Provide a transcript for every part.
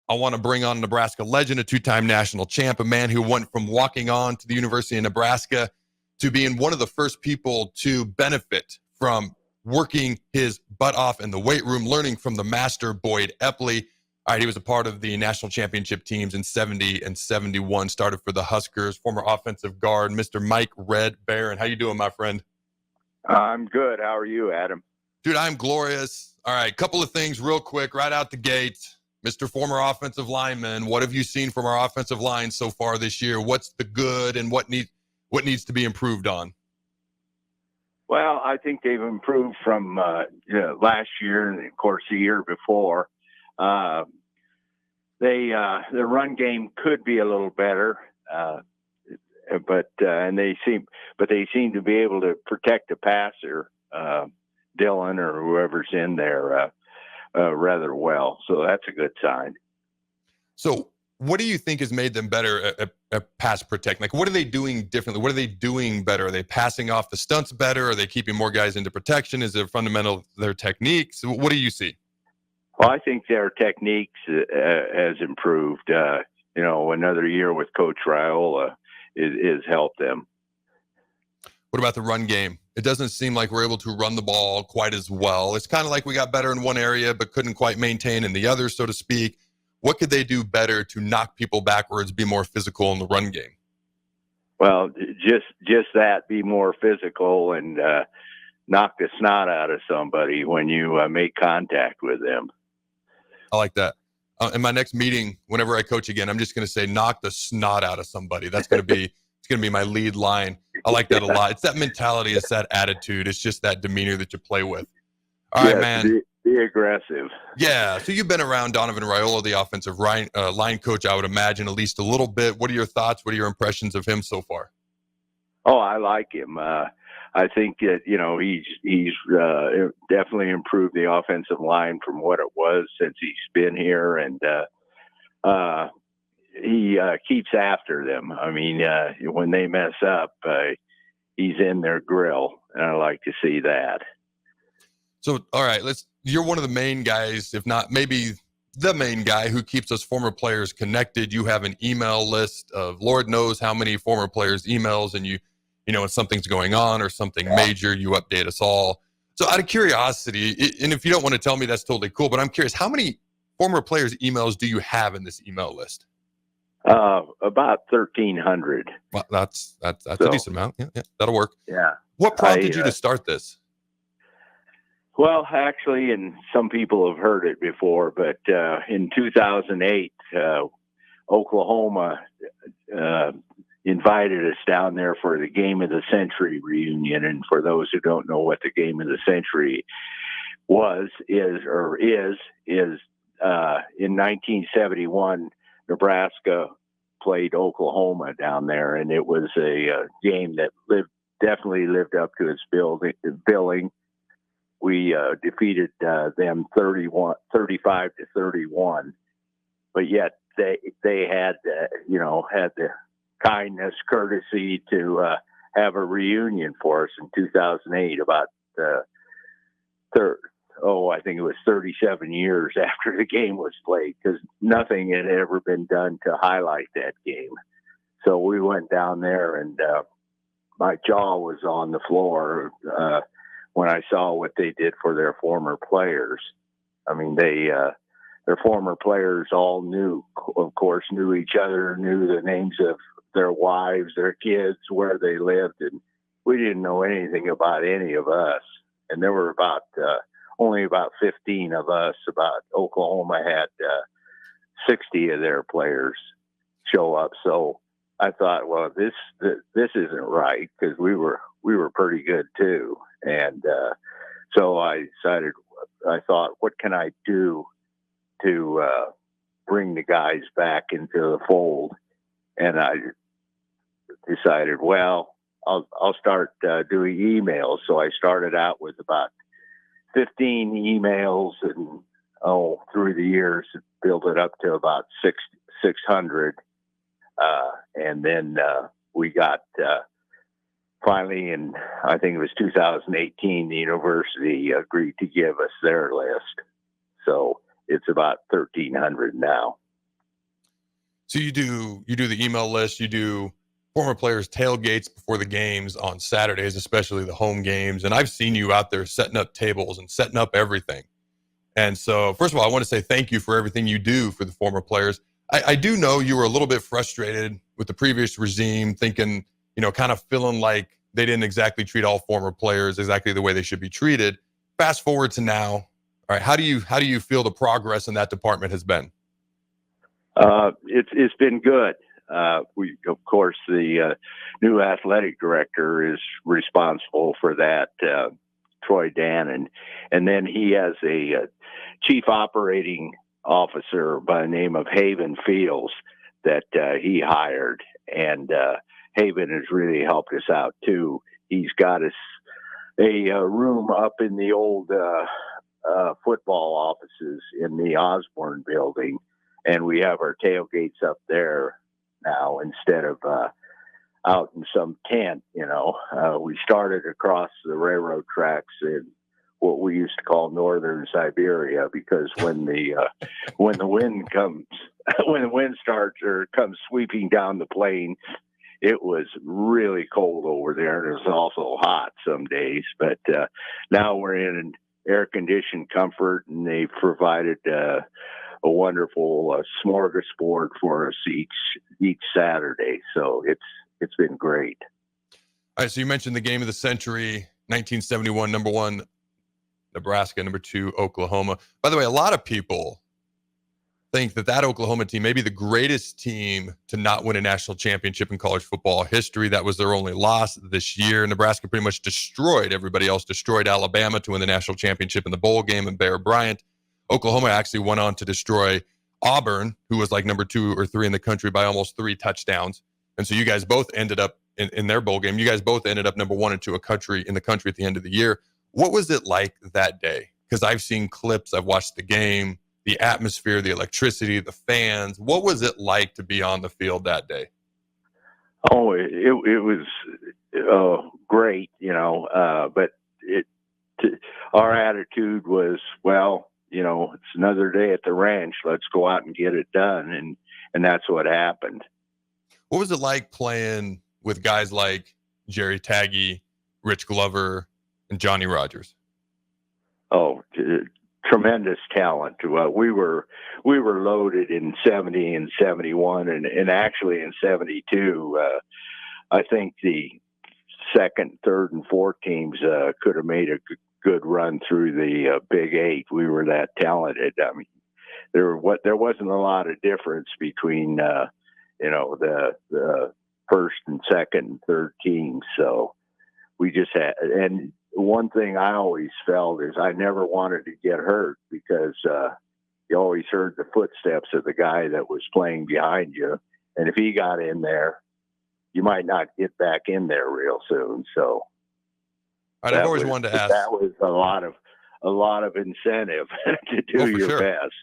I want to bring on Nebraska legend, a two-time national champ, a man who went from walking on to the University of Nebraska to being one of the first people to benefit from working his butt off in the weight room, learning from the master, Boyd Epley. All right, he was a part of the national championship teams in 70 and 71, started for the Huskers, former offensive guard, Mr. Mike Red Beran. How you doing, my friend? I'm good. How are you, Adam? Dude, I'm glorious. All right, couple of things real quick right out the gate. Mr. Former offensive lineman, what have you seen from our offensive line so far this year? What's the good and what needs to be improved on? Well, I think they've improved from last year and, of course, the year before. The run game could be a little better, but they seem to be able to protect the passer, Dylan or whoever's in there, rather well. So that's a good sign. So what do you think has made them better at pass protect? Like, what are they doing differently? What are they doing better? Are they passing off the stunts better? Are they keeping more guys into protection? Is it fundamental their techniques? What do you see? Well, I think their techniques has improved. Another year with Coach Raiola is helped them. What about the run game? It doesn't seem like we're able to run the ball quite as well. It's kind of like we got better in one area, but couldn't quite maintain in the other, so to speak. What could they do better to knock people backwards, be more physical in the run game? Well, just that, be more physical and knock the snot out of somebody when you make contact with them. I like that. In my next meeting, whenever I coach again, I'm just going to say, knock the snot out of somebody. That's going to be, it's going to be my lead line. I like that a lot. It's that mentality. It's that attitude. It's just that demeanor that you play with. All right, man. Be aggressive. Yeah. So you've been around Donovan Raiola, the offensive line coach, I would imagine, at least a little bit. What are your thoughts? What are your impressions of him so far? Oh, I like him. I think that, he's definitely improved the offensive line from what it was since he's been here. And he keeps after them. I mean, when they mess up, he's in their grill. And I like to see that. So, all right, you're one of the main guys, if not maybe the main guy who keeps us former players connected. You have an email list of Lord knows how many former players' emails, and when something's going on or something major, you update us all. So out of curiosity, and if you don't want to tell me, that's totally cool, but I'm curious, how many former players' emails do you have in this email list? About 1,300. Well, that's a decent amount. Yeah, that'll work. Yeah. What prompted you to start this? Well, actually, and some people have heard it before, but in 2008, Oklahoma invited us down there for the Game of the Century reunion. And for those who don't know what the Game of the Century is in 1971, Nebraska played Oklahoma down there, and it was a game that definitely lived up to its billing. We defeated them 35-31, but yet they had had the kindness, courtesy to have a reunion for us in 2008. About I think it was 37 years after the game was played, because nothing had ever been done to highlight that game. So we went down there, and my jaw was on the floor when I saw what they did for their former players. I mean, their former players all knew each other, knew the names of their wives, their kids, where they lived, and we didn't know anything about any of us. And there were only about 15 of us. Oklahoma had 60 of their players show up. So I thought, well, this isn't right, because we were pretty good too. And so I thought, what can I do to bring the guys back into the fold? And I decided, well, I'll start doing emails. So I started out with about 15 emails, and through the years, built it up to about 600. And then we got finally, in I think it was 2018, the university agreed to give us their list. So it's about 1,300 now. So you do the email list, you do former players tailgates before the games on Saturdays, especially the home games. And I've seen you out there setting up tables and setting up everything. And so, first of all, I want to say thank you for everything you do for the former players. I do know you were a little bit frustrated with the previous regime, thinking, kind of feeling like they didn't exactly treat all former players exactly the way they should be treated. Fast forward to now. All right, how do you feel the progress in that department has been? It's been good. We, of course, the new athletic director is responsible for that, Troy Dannon, and then he has a chief operating officer by the name of Haven Fields that he hired, and Haven has really helped us out too. He's got us a room up in the old football offices in the Osborne building, and we have our tailgates up there now instead of out in some tent. We started across the railroad tracks in what we used to call northern Siberia, because when the wind comes, when the wind starts or comes sweeping down the plain, it was really cold over there, and it was also hot some days. But now we're in air conditioned comfort, and they provided a wonderful smorgasbord for us each Saturday. So it's been great. All right. So you mentioned the game of the century, 1971, number 1, Nebraska, number 2, Oklahoma. By the way, a lot of people think that Oklahoma team may be the greatest team to not win a national championship in college football history. That was their only loss this year. Nebraska pretty much destroyed everybody else, destroyed Alabama to win the national championship in the bowl game and Bear Bryant. Oklahoma actually went on to destroy Auburn, who was like number 2 or 3 in the country, by almost 3 touchdowns. And so you guys both ended up in their bowl game. You guys both ended up number 1 and 2 in the country at the end of the year. What was it like that day? Because I've seen clips, I've watched the game, the atmosphere, the electricity, the fans. What was it like to be on the field that day? Oh, it was great, but our attitude was, well, it's another day at the ranch. Let's go out and get it done. And that's what happened. What was it like playing with guys like Jerry Taggart, Rich Glover, and Johnny Rodgers? Oh, tremendous talent. We were loaded in 70 and 71, and actually in 72. I think the second, third, and fourth teams could have made a good run through the Big Eight. We were that talented. I mean, there wasn't a lot of difference between the first and second and third teams. So we just had, and one thing I always felt is I never wanted to get hurt, because you always heard the footsteps of the guy that was playing behind you, and if he got in there, you might not get back in there real soon. So I've always wanted to ask. That was a lot of incentive to do your best.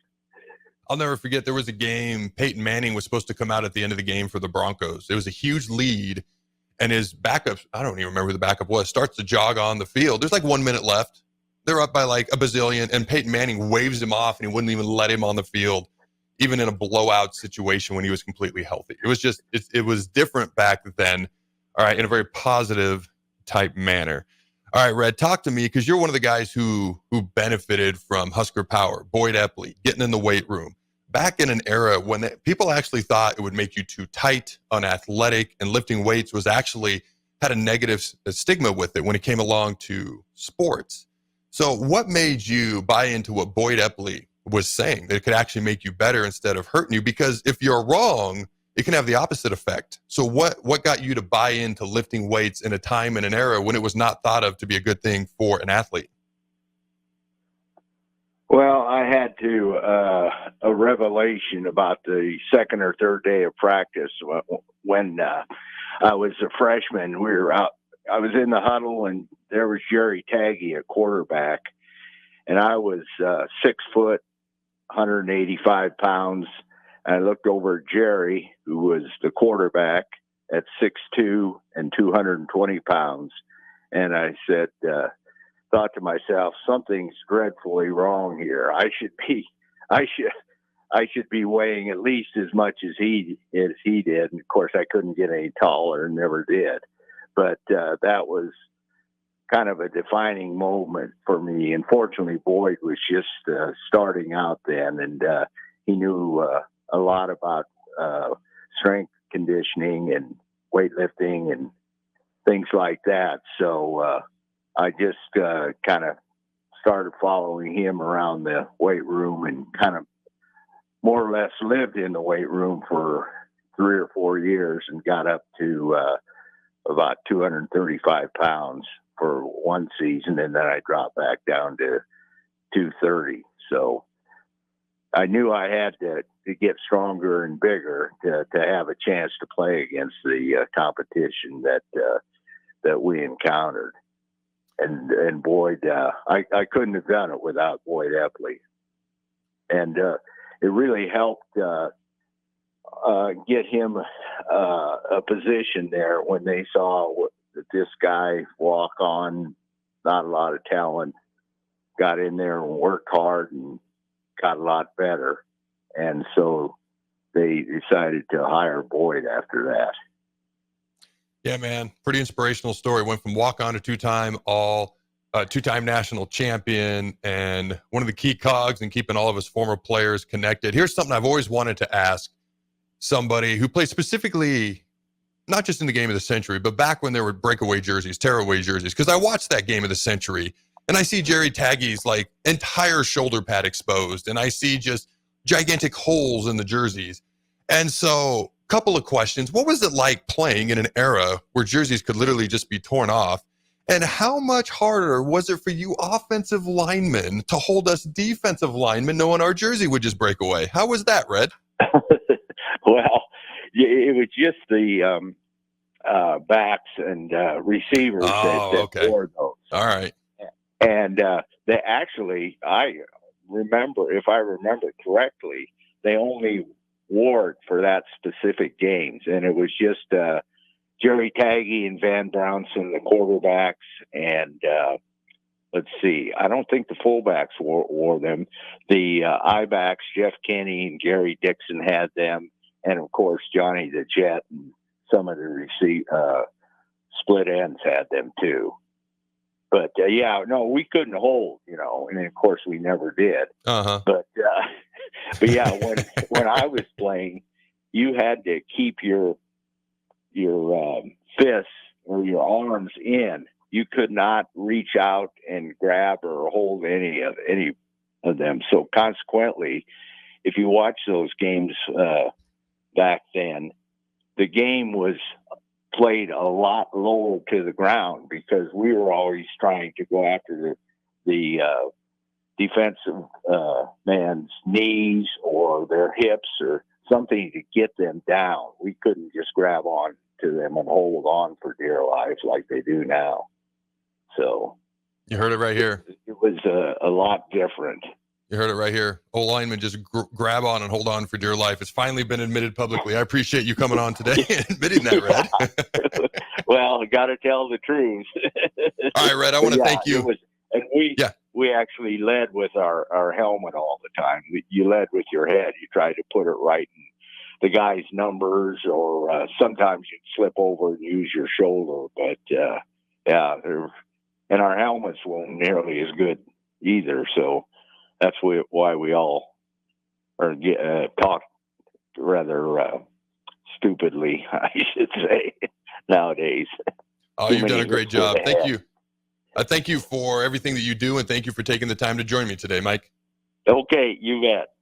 I'll never forget, there was a game, Peyton Manning was supposed to come out at the end of the game for the Broncos. It was a huge lead, and his backup, I don't even remember who the backup was, starts to jog on the field. There's like 1 minute left. They're up by like a bazillion, and Peyton Manning waves him off, and he wouldn't even let him on the field, even in a blowout situation when he was completely healthy. It was just, it was different back then, all right, in a very positive type manner. All right, Red, talk to me, because you're one of the guys who benefited from Husker power, Boyd Epley, getting in the weight room. Back in an era when people actually thought it would make you too tight, unathletic, and lifting weights was actually had a negative stigma with it when it came along to sports. So what made you buy into what Boyd Epley was saying, that it could actually make you better instead of hurting you? Because if you're wrong, it can have the opposite effect. So what got you to buy into lifting weights in a time and an era when it was not thought of to be a good thing for an athlete? Well, I had a revelation about the second or third day of practice when I was a freshman. We were out. I was in the huddle, and there was Jerry Taggart, a quarterback, and I was 6 foot, 185 pounds. And I looked over at Jerry, who was the quarterback, at 6'2" and 220 pounds, and I said, thought to myself, something's dreadfully wrong here. I I should be weighing at least as much as he did. And of course, I couldn't get any taller and never did. But that was kind of a defining moment for me. And fortunately, Boyd was just starting out then, and he knew a lot about strength conditioning and weightlifting and things like that. So I just kind of started following him around the weight room and kind of more or less lived in the weight room for 3 or 4 years and got up to about 235 pounds for one season, and then I dropped back down to 230. So I knew I had to get stronger and bigger to have a chance to play against the competition that we encountered. And Boyd, I couldn't have done it without Boyd Epley. And it really helped get him a position there when they saw that this guy walk on, not a lot of talent, got in there and worked hard and got a lot better. And so they decided to hire Boyd after that. Yeah, man, pretty inspirational story. Went from walk-on to two-time national champion, and one of the key cogs in keeping all of his former players connected. Here's something I've always wanted to ask somebody who played specifically, not just in the game of the century, but back when there were breakaway jerseys, tearaway jerseys, because I watched that game of the century, and I see Jerry Taggart's like entire shoulder pad exposed, and I see just gigantic holes in the jerseys. And so, couple of questions. What was it like playing in an era where jerseys could literally just be torn off? And how much harder was it for you offensive linemen to hold us defensive linemen knowing our jersey would just break away? How was that, Red? Well, it was just the backs and receivers that wore those. All right. And they actually, I remember, if I remember correctly, they only wore it for that specific games. And it was just Jerry Taggart and Van Brownson, the quarterbacks, and let's see, I don't think the fullbacks wore them. The I-backs, Jeff Kenny and Gary Dixon had them, and of course Johnny the Jet and some of the split ends had them too. But we couldn't hold, and of course we never did. But yeah, when I was playing, you had to keep your fists or your arms in. You could not reach out and grab or hold any of them. So consequently, if you watch those games back then, the game was played a lot lower to the ground because we were always trying to go after the defensive man's knees or their hips or something to get them down. We couldn't just grab on to them and hold on for dear life like they do now. So you heard it right here. It was a lot different. You heard it right here. Old linemen just grab on and hold on for dear life. It's finally been admitted publicly. I appreciate you coming on today and admitting that, Red. Well, I got to tell the truth. All right, Red, I want to thank you. We actually led with our helmet all the time. You led with your head. You tried to put it right in the guy's numbers, or sometimes you'd slip over and use your shoulder. But, and our helmets weren't nearly as good either. So that's why we all talk rather stupidly, I should say, nowadays. Oh, you've done a great job. Thank you. Thank you for everything that you do, and thank you for taking the time to join me today, Mike. Okay, you bet.